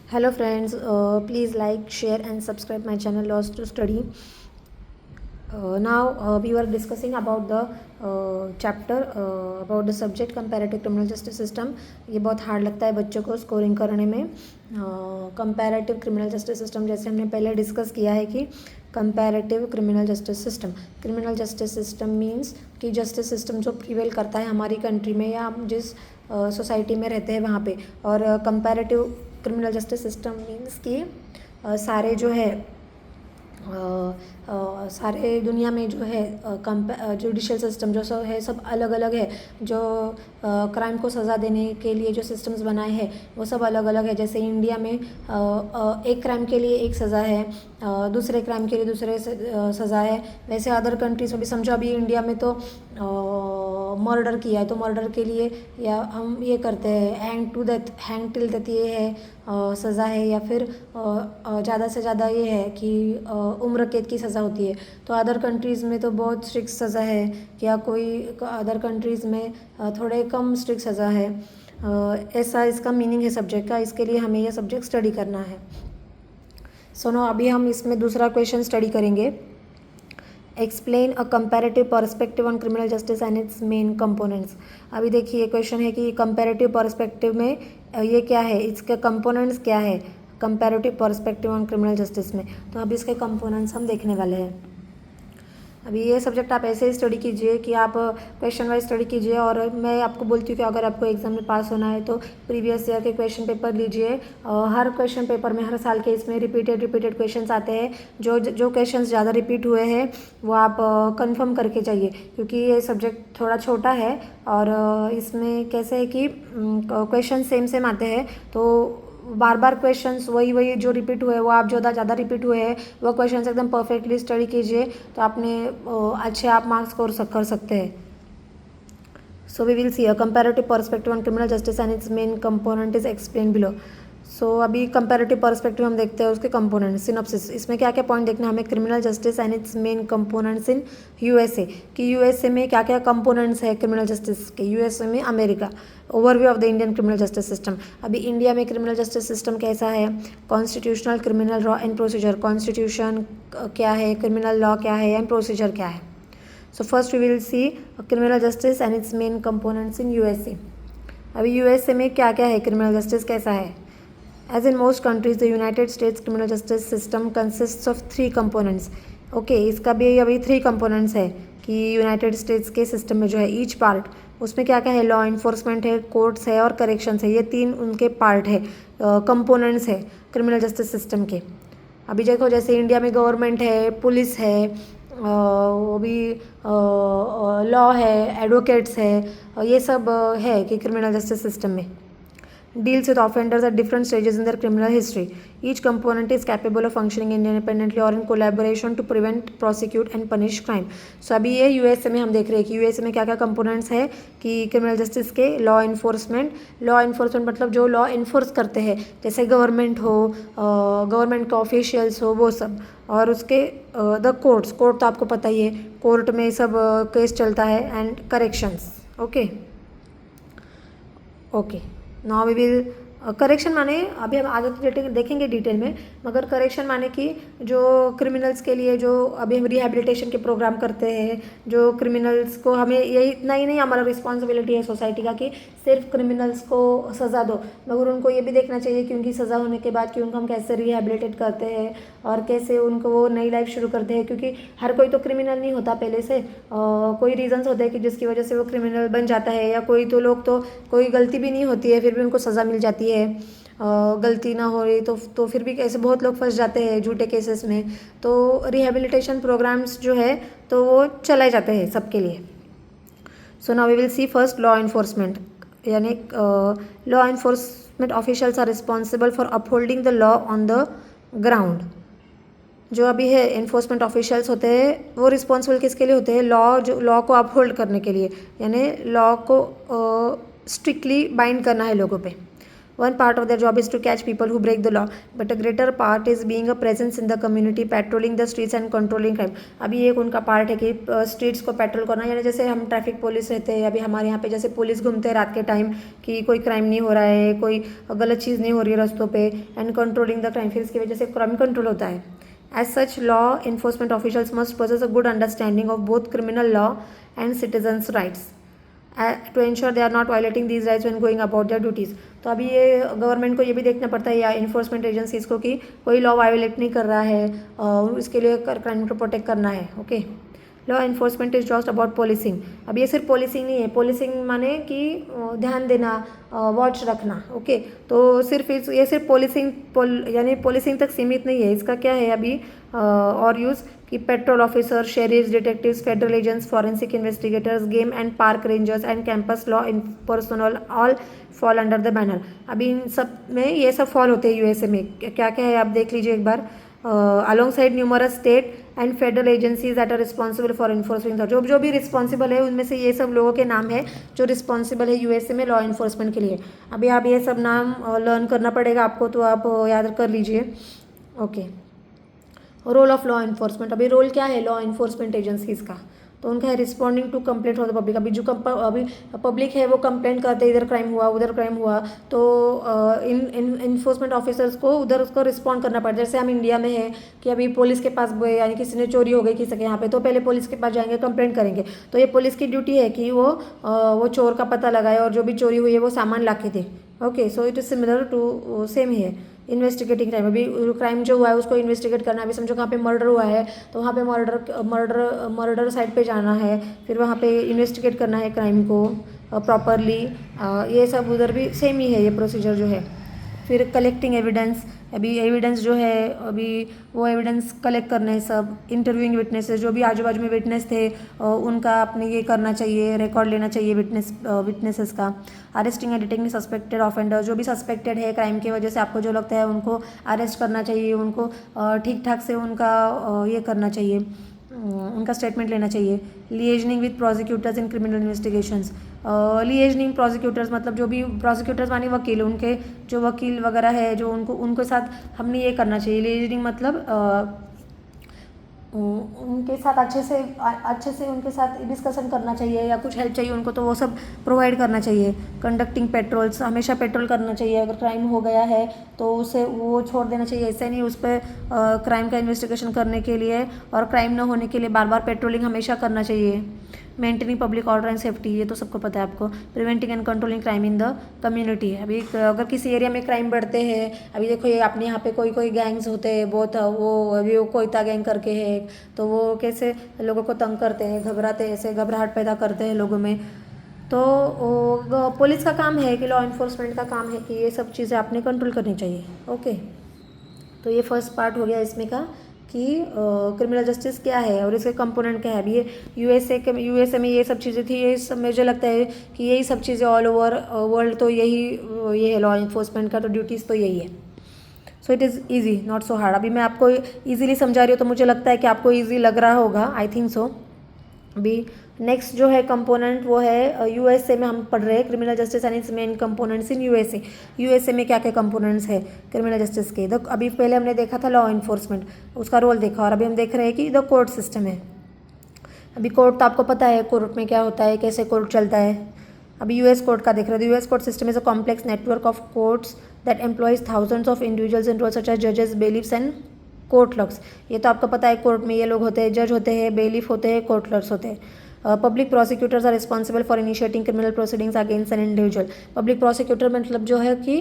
Hello friends, please like, share and subscribe my channel Laws to Study. Now we were discussing about the chapter about the subject comparative criminal justice system. ये बहुत hard लगता है बच्चों को scoring करने में. Comparative criminal justice system जैसे हमने पहले डिस्कस किया है कि comparative criminal justice system means कि जस्टिस सिस्टम जो प्रिवेल करता है हमारी कंट्री में या हम जिस सोसाइटी में रहते हैं वहाँ पे. और comparative criminal justice system means कि सारे जो है सारे दुनिया में जो है जुडिशल सिस्टम जो सब है सब अलग अलग है. जो क्राइम को सज़ा देने के लिए जो सिस्टम्स बनाए हैं वो सब अलग अलग है. जैसे इंडिया में एक क्राइम के लिए एक सज़ा है, दूसरे क्राइम के लिए दूसरे सज़ा है. वैसे अदर कंट्रीज में भी समझो अभी इंडिया में तो मर्डर किया है तो मर्डर के लिए या हम ये करते हैं हैंग टिल डेथ ये है सज़ा है. या फिर ज़्यादा से ज़्यादा ये है कि उम्र कैद की सज़ा होती है. तो अदर कंट्रीज़ में तो बहुत स्ट्रिक्ट सज़ा है या कोई अदर कंट्रीज़ में थोड़े कम स्ट्रिक्ट सज़ा है. ऐसा इसका मीनिंग है सब्जेक्ट का. इसके लिए हमें यह सब्जेक्ट स्टडी करना है. सो नो अभी हम इसमें दूसरा क्वेश्चन स्टडी करेंगे. Explain a comparative perspective on criminal justice and its main components. अभी देखिए क्वेश्चन है कि कंपैरेटिव पर्सपेक्टिव में ये क्या है, इसके कंपोनेंट्स क्या है comparative perspective on criminal justice में. तो अभी इसके कंपोनेंट्स हम देखने वाले हैं. अभी ये सब्जेक्ट आप ऐसे ही स्टडी कीजिए कि आप क्वेश्चन वाइज स्टडी कीजिए. और मैं आपको बोलती हूँ कि अगर आपको एग्जाम में पास होना है तो प्रीवियस ईयर के क्वेश्चन पेपर लीजिए. हर क्वेश्चन पेपर में हर साल के इसमें रिपीटेड क्वेश्चंस आते हैं. जो क्वेश्चंस ज़्यादा रिपीट हुए हैं वो आप कंफर्म करके जाइए क्योंकि ये सब्जेक्ट थोड़ा छोटा है. और इसमें कैसे है कि क्वेश्चन सेम आते हैं तो बार बार क्वेश्चंस वही जो रिपीट हुए वो आप जो ज़्यादा रिपीट हुए हैं वो क्वेश्चंस एकदम परफेक्टली स्टडी कीजिए तो आपने अच्छे आप मार्क्स स्कोर कर सकते हैं. So we will see a comparative perspective on criminal justice and its main component is explain below. So अभी कंपैरेटिव पर्सपेक्टिव हम देखते हैं उसके कंपोनेंट सिनॉप्सिस. इसमें क्या क्या पॉइंट देखना हमें. Criminal justice and its main components in USA कि यूएसए में क्या क्या कंपोनेंट्स है क्रिमिनल जस्टिस के. यूएसए में America. Overview of the Indian criminal justice system. अभी इंडिया में क्रिमिनल जस्टिस सिस्टम कैसा है. Constitutional criminal law and procedure. Constitution क्या है, क्रिमिनल लॉ क्या है एंड प्रोसीजर क्या है. So first we will see criminal justice and its main components in USA. अभी यूएसए में क्या क्या है, क्रिमिनल जस्टिस कैसा है. As in most countries, the United States criminal justice system consists of 3 components. Okay, इसका भी अभी 3 components है कि यूनाइटेड स्टेट्स के सिस्टम में जो है ईच पार्ट उसमें क्या क्या है. लॉ इन्फोर्समेंट है, कोर्ट्स है और करेक्शंस है. ये 3 उनके पार्ट है, कंपोनेंट्स है क्रिमिनल जस्टिस सिस्टम के. अभी देखो जैसे इंडिया में गवर्नमेंट है, पुलिस है, वो भी लॉ है, एडवोकेट्स है, ये सब है कि क्रिमिनल जस्टिस सिस्टम में deals with offenders at different stages in their criminal history. Each component is capable of functioning independently or in collaboration to prevent, prosecute and punish crime. So अभी ये USA में हम देख रहे हैं कि USA में क्या क्या कंपोनेंट्स है कि क्रिमिनल जस्टिस के. लॉ इन्फोर्समेंट मतलब जो लॉ इन्फोर्स करते हैं जैसे गवर्नमेंट हो, गवर्नमेंट के ऑफिशियल्स हो वो सब. और उसके द कोर्ट तो आपको पता ही है, कोर्ट में सब केस चलता है. And corrections. Okay now we will correction माने अभी हम आगे देखेंगे डिटेल में. मगर करेक्शन माने कि जो क्रिमिनल्स के लिए जो अभी हम रिहैबिलिटेशन के प्रोग्राम करते हैं, जो क्रिमिनल्स को हमें यही इतना ही नहीं हमारा रिस्पॉन्सिबिलिटी है सोसाइटी का कि सिर्फ क्रिमिनल्स को सज़ा दो, मगर उनको ये भी देखना चाहिए कि उनकी सज़ा होने के बाद कि उनको हम कैसे रिहैबिलिटेट करते हैं और कैसे उनको वो नई लाइफ शुरू करते हैं. क्योंकि हर कोई तो क्रिमिनल नहीं होता पहले से. कोई रीजंस होते हैं कि जिसकी वजह से वो क्रिमिनल बन जाता है. या कोई तो लोग तो कोई गलती भी नहीं होती है फिर भी उनको सज़ा मिल जाती है. गलती ना हो रही तो फिर भी ऐसे बहुत लोग फंस जाते हैं झूठे केसेस में. तो रिहैबिलिटेशन प्रोग्राम्स जो है तो वो चलाए जाते हैं सबके लिए. So now we will see first law enforcement. यानी law enforcement officials are responsible for upholding the law on the ground. जो अभी है इन्फोर्समेंट ऑफिशियल्स होते हैं वो रिस्पॉन्सिबल किसके लिए होते हैं. लॉ को अपहोल्ड करने के लिए, यानी लॉ को स्ट्रिक्टली बाइंड करना है लोगों पे. One part of their job is to catch people who break the law, but a greater part is being a presence in the community, patrolling the streets and controlling crime. अभी एक उनका part है कि streets को petrol करना, यानी जैसे हम ट्रैफिक पुलिस रहते हैं, अभी हमारे यहाँ पे जैसे पुलिस घूमते हैं रात के टाइम कि कोई क्राइम नहीं हो रहा है, कोई गलत चीज़ नहीं हो रही है रास्तों पे, एंड कंट्रोलिंग द क्राइम, फिर इसकी वजह से क्राइम कंट्रोल होता है। As such, law enforcement officials must possess a good understanding of both criminal law and citizens' rights to ensure they are not violating these rights when going about their duties। तो अभी ये government को ये भी देखना पड़ता है या इन्फोर्समेंट एजेंसीज़ को कि कोई लॉ वायोलेट नहीं कर रहा है, इसके लिए क्राइम को प्रोटेक्ट करना है। Okay, law enforcement is just about policing. अब ये सिर्फ पोलिसिंग नहीं है, पोलिसिंग माने कि ध्यान देना, वॉच रखना। ओके, तो सिर्फ ये सिर्फ पोलिसिंग यानी पोलिसिंग तक सीमित नहीं है। इसका क्या है अभी और यूज़ कि patrol officer, sheriffs, detectives, federal agents, forensic investigators, game and park rangers and campus law personnel all fall under the banner. अभी इन सब में ये सब फॉल होते हैं यूएसए में। क्या क्या है आप देख लीजिए एक बार। alongside numerous state and federal agencies that are responsible for enforcing the, जो भी रिस्पॉन्सिबल है उनमें से ये सब लोगों के नाम है जो रिस्पॉन्सिबल है यूएसए में लॉ इन्फोर्समेंट के लिए। अभी आप ये सब नाम लर्न करना पड़ेगा आपको, तो आप याद कर लीजिए। Okay, role of law enforcement. अभी रोल क्या है लॉ इन्फोर्समेंट एजेंसीज़ का, तो उनका है responding to complaint of the public. अभी जो अभी पब्लिक है वो कंप्लेंट करते हैं, इधर क्राइम हुआ उधर क्राइम हुआ, तो इन इन्फोर्समेंट ऑफिसर्स को उधर उसको रिस्पॉन्ड करना पड़ता है। जैसे हम इंडिया में है कि अभी पुलिस के पास गए, यानी किसी ने चोरी हो गई किसी के यहाँ पे, तो पहले पुलिस के पास जाएंगे, कंप्लेंट करेंगे। तो ये पुलिस की ड्यूटी है कि वो चोर का पता लगाए और जो भी चोरी हुई है वो सामान ला के दे। Okay, so it is similar to same ही है इन्वेस्टिगेटिंग क्राइम। अभी क्राइम जो हुआ है उसको इन्वेस्टिगेट करना है। अभी समझो कहाँ पे मर्डर हुआ है तो वहाँ पे मर्डर साइट पे जाना है, फिर वहाँ पे इन्वेस्टिगेट करना है क्राइम को प्रॉपरली। ये सब उधर भी सेम ही है ये प्रोसीजर जो है। फिर कलेक्टिंग एविडेंस। अभी एविडेंस जो है अभी वो एविडेंस कलेक्ट करना है सब। इंटरव्यूइंग विटनेसेस, जो भी आजू बाजू में विटनेस थे उनका अपने ये करना चाहिए, रिकॉर्ड लेना चाहिए विटनेसेस का। Arresting and detecting suspected offender, जो भी सस्पेक्टेड है क्राइम की वजह से आपको जो लगता है उनको अरेस्ट करना चाहिए, उनको ठीक ठाक से उनका ये करना चाहिए, उनका स्टेटमेंट लेना चाहिए। Liaising with prosecutors in criminal investigations. Liaising prosecutors मतलब जो भी प्रोसिक्यूटर्स माने वकील, उनके जो वकील वगैरह है जो उनके साथ हमने ये करना चाहिए। लिएजनिंग मतलब उनके साथ अच्छे से उनके साथ डिस्कशन करना चाहिए, या कुछ हेल्प चाहिए उनको तो वो सब प्रोवाइड करना चाहिए। कंडक्टिंग पेट्रोल्स, हमेशा पेट्रोल करना चाहिए। अगर क्राइम हो गया है तो उसे वो छोड़ देना चाहिए, ऐसा नहीं उस पर क्राइम का इन्वेस्टिगेशन करने के लिए और क्राइम ना होने के लिए बार बार पेट्रोलिंग हमेशा करना चाहिए। Maintaining public order and safety, ये तो सबको पता है आपको। Preventing and controlling crime in the community. अभी अगर किसी एरिया में क्राइम बढ़ते हैं, अभी देखो ये अपने यहाँ पे कोई गैंग्स होते हैं बहुत, वो अभी वो कोयता गैंग करके है, तो वो कैसे लोगों को तंग करते हैं, घबराते हैं, ऐसे घबराहट पैदा करते हैं लोगों में। तो पुलिस का काम है कि लॉ इन्फोर्समेंट का काम है कि ये सब चीज़ें आपने कंट्रोल करनी चाहिए। ओके, तो ये फर्स्ट पार्ट हो गया इसमें का कि क्रिमिनल जस्टिस क्या है और इसके कंपोनेंट क्या है। अभी ये यूएसए में ये सब चीज़ें थी, ये सब मुझे लगता है कि यही सब चीज़ें ऑल ओवर वर्ल्ड तो ये है लॉ इन्फोर्समेंट का, तो ड्यूटीज़ तो यही है। सो it is easy, not so hard. अभी मैं आपको ईजिली समझा रही हूँ तो मुझे लगता है कि आपको ईजी लग रहा होगा, आई थिंक सो। अभी नेक्स्ट जो है कंपोनेंट वो है यूएसए में हम पढ़ रहे हैं criminal justice and its main components in USA. USA में क्या क्या कंपोनेंट्स है क्रिमिनल जस्टिस के। तो अभी पहले हमने देखा था लॉ इन्फोर्समेंट, उसका रोल देखा, और अभी हम देख रहे हैं कि द कोर्ट सिस्टम है। अभी कोर्ट तो आपको पता है कोर्ट में क्या होता है, कैसे कोर्ट चलता है। अभी यूएस कोर्ट का देख रहे हैं। US court system is a complex network of courts that employs thousands of individuals in role such as जजेस, बेलिफ्स एंड कोर्ट क्लर्क्स। ये तो आपको पता है कोर्ट में ये लोग होते हैं, जज होते हैं, बेलिफ होते हैं, कोर्ट क्लर्क्स होते हैं। Public prosecutors are responsible for initiating criminal proceedings against an individual. Public prosecutor मतलब जो है कि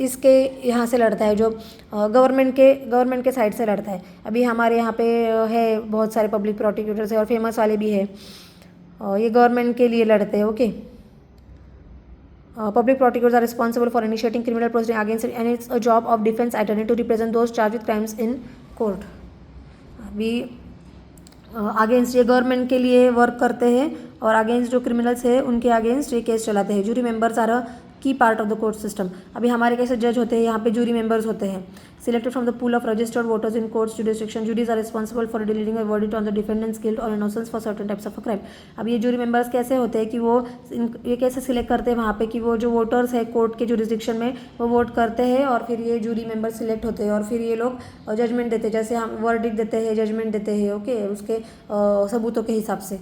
इसके यहाँ से लड़ता है, जो गवर्नमेंट के साइड से लड़ता है। अभी हमारे यहाँ पे है बहुत सारे पब्लिक प्रोसिक्यूटर्स है और फेमस वाले भी है, ये गवर्नमेंट के लिए लड़ते हैं। Okay, public prosecutors are responsible for initiating criminal proceedings against it, and it's a job of defense attorney to represent those charged with crimes in court. अभी अगेंस्ट ये गवर्नमेंट के लिए वर्क करते हैं और अगेंस्ट जो क्रिमिनल्स है उनके अगेंस्ट ये केस चलाते हैं। जूरी मेंबर्स आर की part of the court system. अभी हमारे कैसे जज होते हैं, यहाँ पे जूरी मेंबर्स होते हैं selected from the pool of registered voters in court's jurisdiction. Juries are responsible for delivering a verdict on the defendant's guilt और innocence for certain types of crime. अब ये जूरी मेंबर्स कैसे होते हैं कि वो ये कैसे सिलेक्ट करते हैं वहाँ पे कि वो जो वोटर्स है कोर्ट के जुरिस्डिक्शन में वो वोट करते हैं और फिर ये जूरी मेंबर्स सिलेक्ट होते हैं और फिर ये लोग जजमेंट देते हैं, जैसे हम वर्डिक्ट देते हैं, जजमेंट देते हैं, ओके, उसके सबूतों के हिसाब से।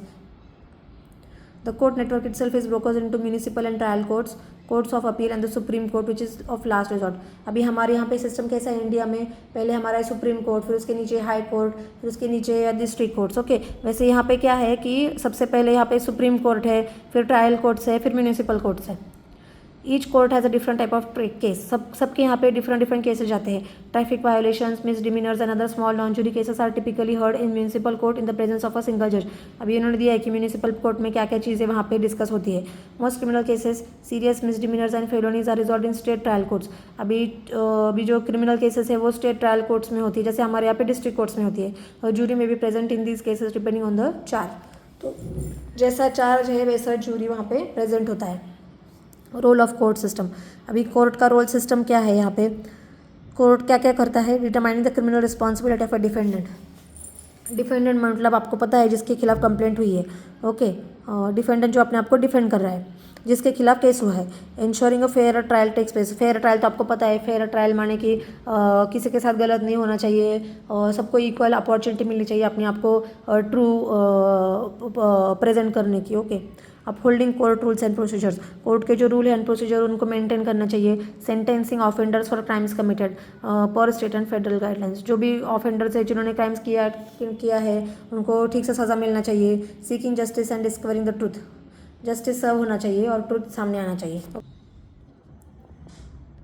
The court network itself is broken into municipal and trial courts, courts of appeal and the Supreme Court which is of last resort। अभी हमारे यहाँ पे सिस्टम कैसा है इंडिया में, पहले हमारा है सुप्रीम कोर्ट, फिर उसके नीचे हाई कोर्ट, फिर उसके नीचे डिस्ट्रिक्ट कोर्ट्स, ओके। वैसे यहाँ पे क्या है कि सबसे पहले यहाँ पे सुप्रीम कोर्ट है, फिर ट्रायल कोर्ट्स है, फिर म्यूनिसिपल कोर्ट्स है। Each court has a different type of case, सबके यहाँ पे डिफरेंट केसेस जाते हैं। Traffic violations, misdemeanours and other small non jury cases are typically heard in municipal court in the presence of a single जज। अभी उन्होंने दिया है कि म्यूनिसिपल कोर्ट में क्या क्या चीज़ें वहाँ पे डिस्कस होती है। Most criminal cases, serious misdemeanours and felonies are resolve in state trial courts. अभी जो क्रिमिनल केसेस है वो स्टेट ट्रायल कोर्ट्स में होती है, जैसे हमारे यहाँ पे डिस्ट्रिक्ट कोर्ट्स में होती है। और जूरी में भी present in these cases depending on the charge. तो जैसा चार्ज है वैसा जूरी वहाँ पे प्रेजेंट होता है। रोल ऑफ कोर्ट सिस्टम, अभी कोर्ट का रोल सिस्टम क्या है, यहाँ पे कोर्ट क्या क्या करता है। Determining the criminal responsibility of a defendant. Defendant मतलब आपको पता है जिसके खिलाफ कंप्लेंट हुई है, ओके। डिफेंडेंट जो अपने आप को डिफेंड कर रहा है, जिसके खिलाफ केस हुआ है। Ensuring a fair trial takes place. Fair trial तो आपको पता है, फेयर ट्रायल माने कि किसी के साथ गलत नहीं होना चाहिए और सबको इक्वल अपॉर्चुनिटी मिलनी चाहिए अपने आप को ट्रू प्रेजेंट करने की, okay. Upholding court rules and procedures, court के जो रूल एंड प्रोसीजर उनको मेंटेन करना चाहिए। Sentencing offenders for crimes committed पर स्टेट एंड फेडरल गाइडलाइंस, जो भी ऑफेंडर्स है जिन्होंने क्राइम्स किया है उनको ठीक से सज़ा मिलना चाहिए। Seeking justice and discovering the truth, justice serve होना चाहिए और ट्रूथ सामने आना चाहिए।